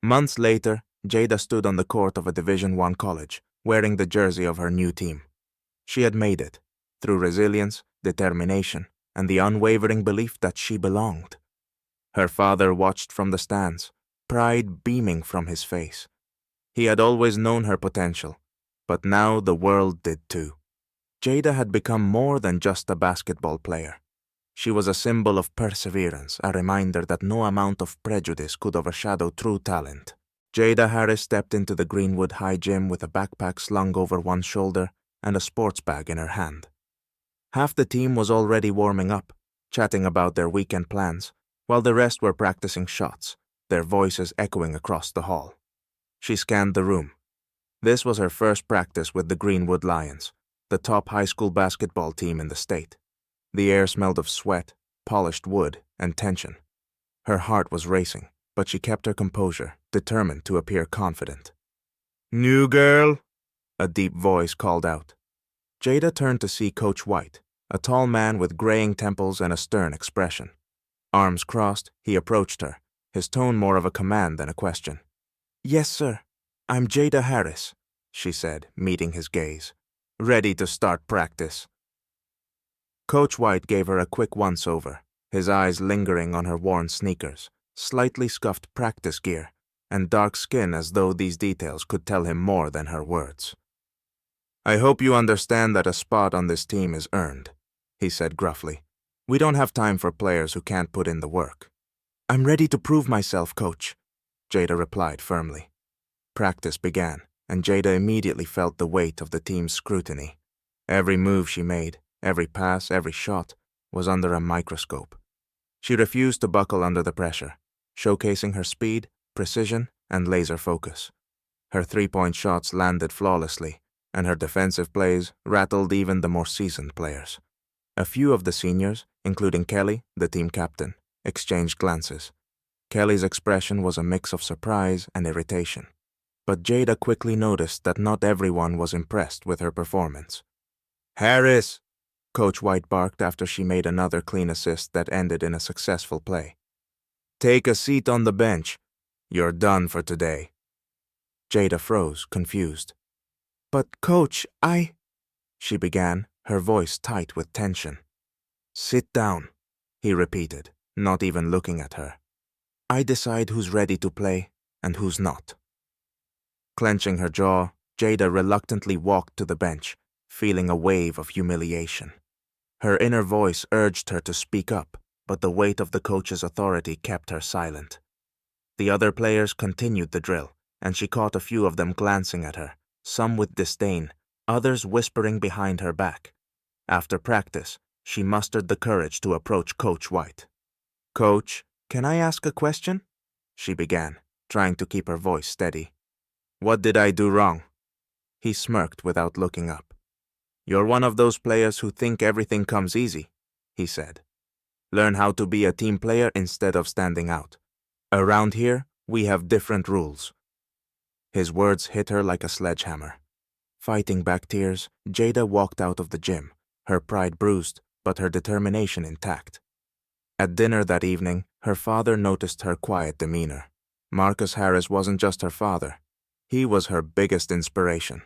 Months later, Jada stood on the court of a Division I college, wearing the jersey of her new team. She had made it, through resilience, determination, and the unwavering belief that she belonged. Her father watched from the stands, pride beaming from his face. He had always known her potential, but now the world did too. Jada had become more than just a basketball player. She was a symbol of perseverance, a reminder that no amount of prejudice could overshadow true talent. Jada Harris stepped into the Greenwood High Gym with a backpack slung over one shoulder and a sports bag in her hand. Half the team was already warming up, chatting about their weekend plans, while the rest were practicing shots, their voices echoing across the hall. She scanned the room. This was her first practice with the Greenwood Lions, the top high school basketball team in the state. The air smelled of sweat, polished wood, and tension. Her heart was racing, but she kept her composure, determined to appear confident. "New girl?" a deep voice called out. Jada turned to see Coach White, a tall man with graying temples and a stern expression. Arms crossed, he approached her, his tone more of a command than a question. "Yes, sir. I'm Jada Harris," she said, meeting his gaze. "Ready to start practice." Coach White gave her a quick once-over, his eyes lingering on her worn sneakers, slightly scuffed practice gear, and dark skin as though these details could tell him more than her words. "I hope you understand that a spot on this team is earned," he said gruffly. "We don't have time for players who can't put in the work." "I'm ready to prove myself, Coach," Jada replied firmly. Practice began, and Jada immediately felt the weight of the team's scrutiny. Every move she made, every pass, every shot, was under a microscope. She refused to buckle under the pressure, showcasing her speed, precision, and laser focus. Her three-point shots landed flawlessly, and her defensive plays rattled even the more seasoned players. A few of the seniors, including Kelly, the team captain, exchanged glances. Kelly's expression was a mix of surprise and irritation. But Jada quickly noticed that not everyone was impressed with her performance. "Harris!" Coach White barked after she made another clean assist that ended in a successful play. "Take a seat on the bench. You're done for today." Jada froze, confused. "But, Coach, she began, her voice tight with tension. "Sit down," he repeated, not even looking at her. "I decide who's ready to play and who's not." Clenching her jaw, Jada reluctantly walked to the bench, feeling a wave of humiliation. Her inner voice urged her to speak up, but the weight of the coach's authority kept her silent. The other players continued the drill, and she caught a few of them glancing at her, some with disdain, others whispering behind her back. After practice, she mustered the courage to approach Coach White. "Coach, can I ask a question?" she began, trying to keep her voice steady. "What did I do wrong?" He smirked without looking up. "You're one of those players who think everything comes easy," he said. "Learn how to be a team player instead of standing out. Around here, we have different rules." His words hit her like a sledgehammer. Fighting back tears, Jada walked out of the gym, her pride bruised, but her determination intact. At dinner that evening, her father noticed her quiet demeanor. Marcus Harris wasn't just her father. He was her biggest inspiration.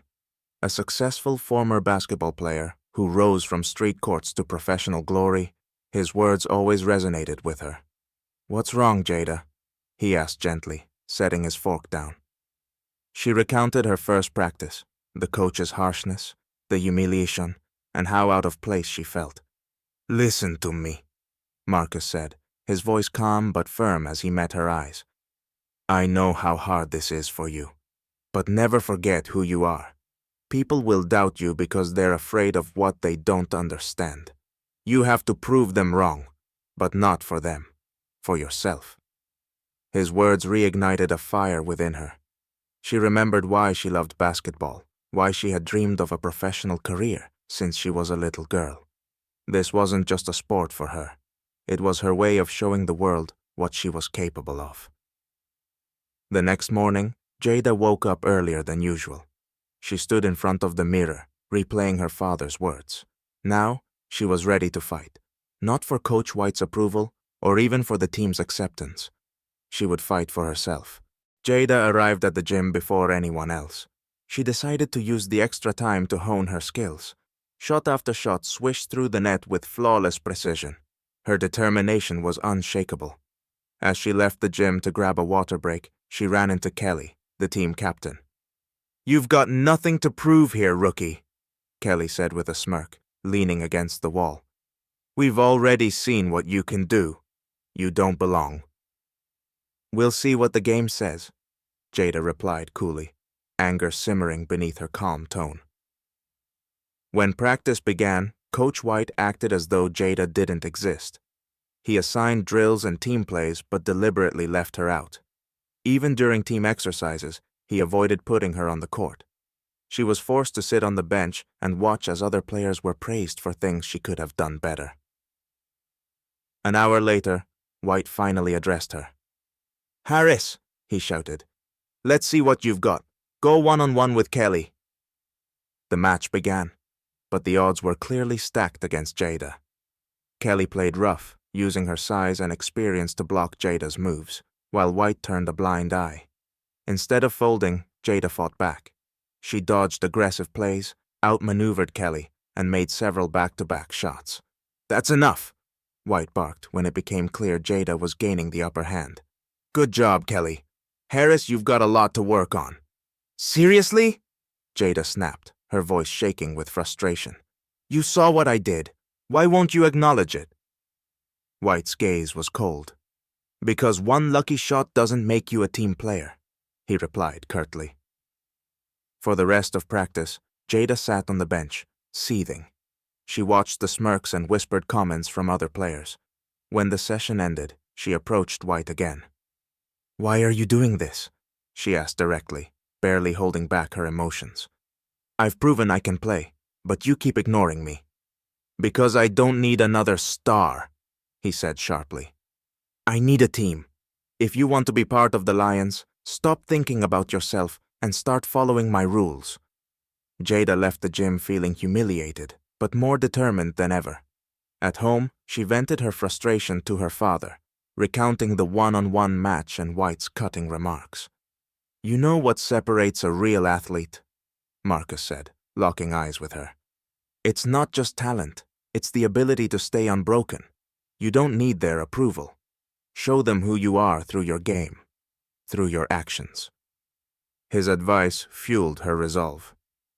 A successful former basketball player who rose from street courts to professional glory, his words always resonated with her. "What's wrong, Jada?" he asked gently, setting his fork down. She recounted her first practice, the coach's harshness, the humiliation, and how out of place she felt. "Listen to me," Marcus said, his voice calm but firm as he met her eyes. "I know how hard this is for you, but never forget who you are. People will doubt you because they're afraid of what they don't understand. You have to prove them wrong, but not for them, for yourself." His words reignited a fire within her. She remembered why she loved basketball, why she had dreamed of a professional career since she was a little girl. This wasn't just a sport for her. It was her way of showing the world what she was capable of. The next morning, Jada woke up earlier than usual. She stood in front of the mirror, replaying her father's words. Now, she was ready to fight, not for Coach White's approval or even for the team's acceptance. She would fight for herself. Jada arrived at the gym before anyone else. She decided to use the extra time to hone her skills. Shot after shot swished through the net with flawless precision. Her determination was unshakable. As she left the gym to grab a water break, she ran into Kelly, the team captain. "You've got nothing to prove here, rookie," Kelly said with a smirk, leaning against the wall. "We've already seen what you can do. You don't belong." "We'll see what the game says," Jada replied coolly, anger simmering beneath her calm tone. When practice began, Coach White acted as though Jada didn't exist. He assigned drills and team plays but deliberately left her out. Even during team exercises, he avoided putting her on the court. She was forced to sit on the bench and watch as other players were praised for things she could have done better. An hour later, White finally addressed her. "Harris," he shouted, "let's see what you've got. Go one-on-one with Kelly." The match began, but the odds were clearly stacked against Jada. Kelly played rough, using her size and experience to block Jada's moves, while White turned a blind eye. Instead of folding, Jada fought back. She dodged aggressive plays, outmaneuvered Kelly, and made several back-to-back shots. "That's enough," White barked when it became clear Jada was gaining the upper hand. "Good job, Kelly. Harris, you've got a lot to work on." "Seriously?" Jada snapped, her voice shaking with frustration. "You saw what I did. Why won't you acknowledge it?" White's gaze was cold. "Because one lucky shot doesn't make you a team player," he replied curtly. For the rest of practice, Jada sat on the bench, seething. She watched the smirks and whispered comments from other players. When the session ended, she approached White again. "Why are you doing this?" she asked directly, barely holding back her emotions. "I've proven I can play, but you keep ignoring me." "Because I don't need another star," he said sharply. "I need a team. If you want to be part of the Lions, stop thinking about yourself and start following my rules." Jada left the gym feeling humiliated, but more determined than ever. At home, she vented her frustration to her father, recounting the one-on-one match and White's cutting remarks. "You know what separates a real athlete?" Marcus said, locking eyes with her. "It's not just talent, it's the ability to stay unbroken. You don't need their approval. Show them who you are through your game, through your actions." His advice fueled her resolve.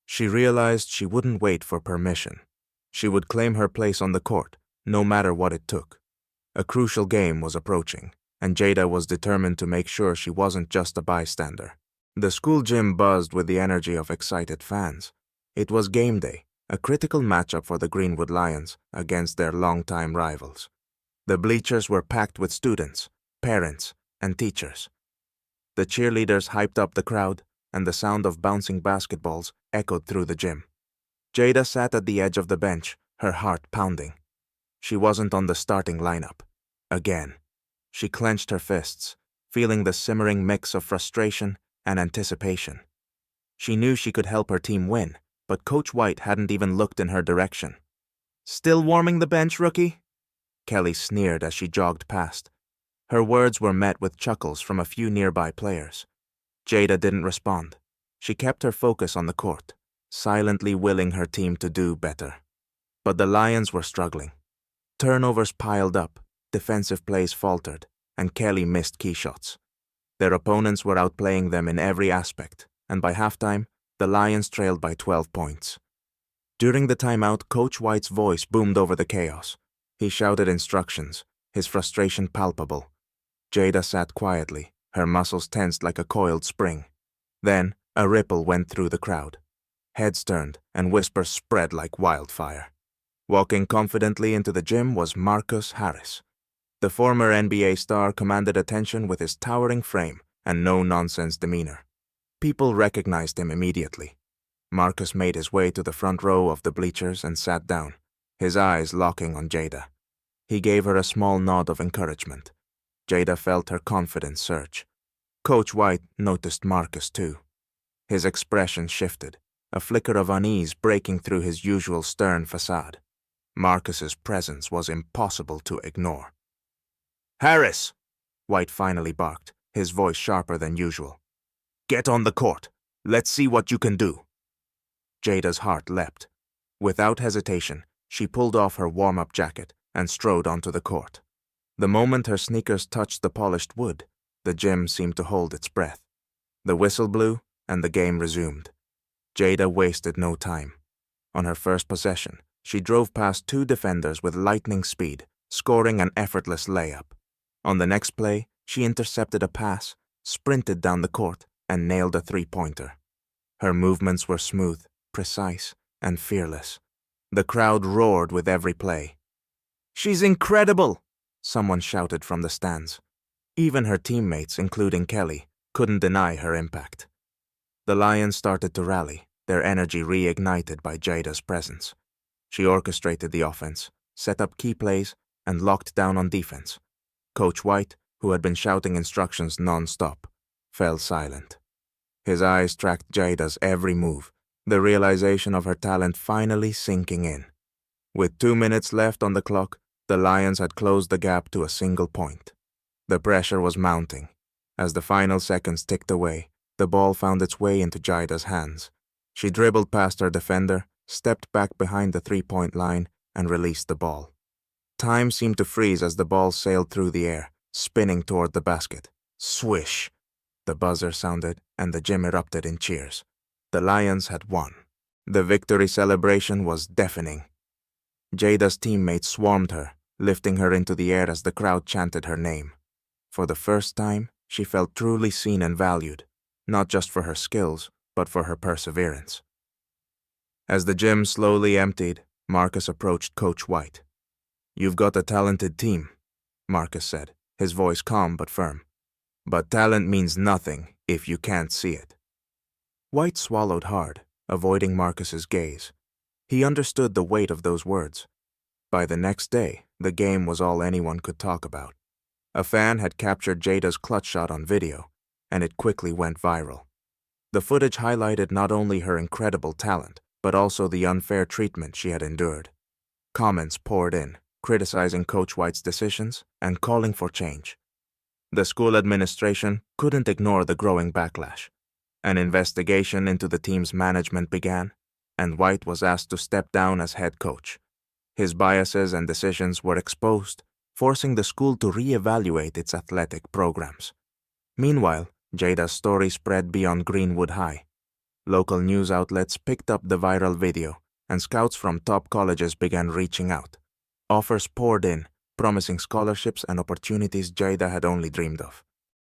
She realized she wouldn't wait for permission. She would claim her place on the court, no matter what it took. A crucial game was approaching, and Jada was determined to make sure she wasn't just a bystander. The school gym buzzed with the energy of excited fans. It was game day, a critical matchup for the Greenwood Lions against their longtime rivals. The bleachers were packed with students, parents, and teachers. The cheerleaders hyped up the crowd, and the sound of bouncing basketballs echoed through the gym. Jada sat at the edge of the bench, her heart pounding. She wasn't on the starting lineup. Again. She clenched her fists, feeling the simmering mix of frustration and anticipation. She knew she could help her team win, but Coach White hadn't even looked in her direction. "Still warming the bench, rookie?" Kelly sneered as she jogged past. Her words were met with chuckles from a few nearby players. Jada didn't respond. She kept her focus on the court, silently willing her team to do better. But the Lions were struggling. Turnovers piled up, defensive plays faltered, and Kelly missed key shots. Their opponents were outplaying them in every aspect, and by halftime, the Lions trailed by 12 points. During the timeout, Coach White's voice boomed over the chaos. He shouted instructions, his frustration palpable. Jada sat quietly, her muscles tensed like a coiled spring. Then, a ripple went through the crowd. Heads turned, and whispers spread like wildfire. Walking confidently into the gym was Marcus Harris. The former NBA star commanded attention with his towering frame and no-nonsense demeanor. People recognized him immediately. Marcus made his way to the front row of the bleachers and sat down, his eyes locking on Jada. He gave her a small nod of encouragement. Jada felt her confidence surge. Coach White noticed Marcus too. His expression shifted, a flicker of unease breaking through his usual stern facade. Marcus's presence was impossible to ignore. "Harris!" White finally barked, his voice sharper than usual. "Get on the court. Let's see what you can do." Jada's heart leapt. Without hesitation, she pulled off her warm-up jacket and strode onto the court. The moment her sneakers touched the polished wood, the gym seemed to hold its breath. The whistle blew, and the game resumed. Jada wasted no time. On her first possession, she drove past 2 defenders with lightning speed, scoring an effortless layup. On the next play, she intercepted a pass, sprinted down the court, and nailed a 3-pointer. Her movements were smooth, precise, and fearless. The crowd roared with every play. "She's incredible!" someone shouted from the stands. Even her teammates, including Kelly, couldn't deny her impact. The Lions started to rally, their energy reignited by Jada's presence. She orchestrated the offense, set up key plays, and locked down on defense. Coach White, who had been shouting instructions non-stop, fell silent. His eyes tracked Jada's every move, the realization of her talent finally sinking in. With 2 minutes left on the clock, the Lions had closed the gap to a single point. The pressure was mounting. As the final seconds ticked away, the ball found its way into Jada's hands. She dribbled past her defender, stepped back behind the 3-point line, and released the ball. Time seemed to freeze as the ball sailed through the air, spinning toward the basket. Swish! The buzzer sounded, and the gym erupted in cheers. The Lions had won. The victory celebration was deafening. Jada's teammates swarmed her, lifting her into the air as the crowd chanted her name. For the first time, she felt truly seen and valued, not just for her skills, but for her perseverance. As the gym slowly emptied, Marcus approached Coach White. "You've got a talented team," Marcus said, his voice calm but firm. "But talent means nothing if you can't see it." White swallowed hard, avoiding Marcus's gaze. He understood the weight of those words. By the next day, the game was all anyone could talk about. A fan had captured Jada's clutch shot on video, and it quickly went viral. The footage highlighted not only her incredible talent, but also the unfair treatment she had endured. Comments poured in, criticizing Coach White's decisions and calling for change. The school administration couldn't ignore the growing backlash. An investigation into the team's management began, and White was asked to step down as head coach. His biases and decisions were exposed, forcing the school to reevaluate its athletic programs. Meanwhile, Jada's story spread beyond Greenwood High. Local news outlets picked up the viral video, and scouts from top colleges began reaching out. Offers poured in, promising scholarships and opportunities Jada had only dreamed of.